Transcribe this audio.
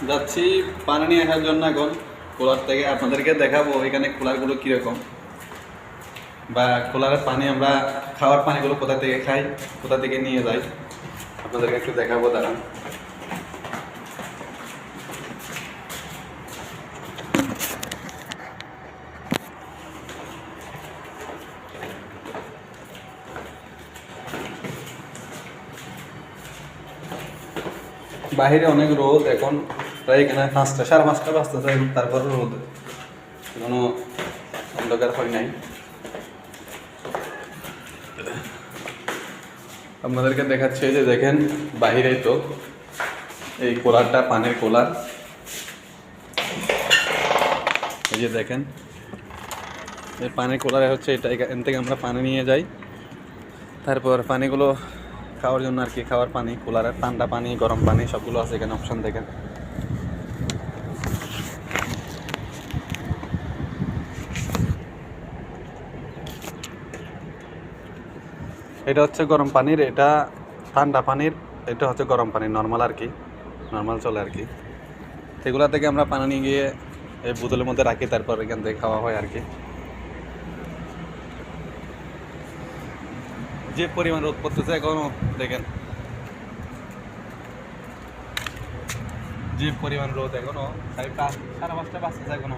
যাচ্ছি পানি নিয়ে আসার জন্য এখন কুলার থেকে। আপনাদেরকে দেখাবো এখানে কুলারগুলো কীরকম, বা কুলারের পানি আমরা খাওয়ার পানিগুলো কোথা থেকে খাই, কোথা থেকে নিয়ে যাই, আপনাদেরকে একটু দেখাবো। দাঁড়ান। বাহিরে অনেক রোদ, এখন প্রায় এখানে 5টা 5:30 বাজতেছে, তারপর রোদ কোনো অন্ধকার হয় নাই। আপনাদেরকে দেখাচ্ছে যে দেখেন বাহিরেই তো এই কুলারটা, পানির কুলার। এই যে দেখেন এই পানির কুলারে হচ্ছে এটা, এখান থেকে আমরা পানি নিয়ে যাই। তারপর পানিগুলো খাওয়ার জন্য আর কি, খাওয়ার পানি কুলারের, ঠান্ডা পানি, গরম পানি সবগুলো আছে এখানে অপশন দেখেন। এটা হচ্ছে গরম পানির, এটা ঠান্ডা পানির, এটা হচ্ছে গরম পানি নর্মাল আর কি, নর্মাল চলে আর কি। এগুলা থেকে আমরা পানি নিয়ে গিয়ে এই বোতলের মধ্যে রাখি, তারপর এখান থেকে খাওয়া হয় আর কি। যে পরিমাণ রোদ পড়তেছে এখনো দেখেন, যে পরিমাণ রোদ এখনো 5:30 বাজতেছে এখনো।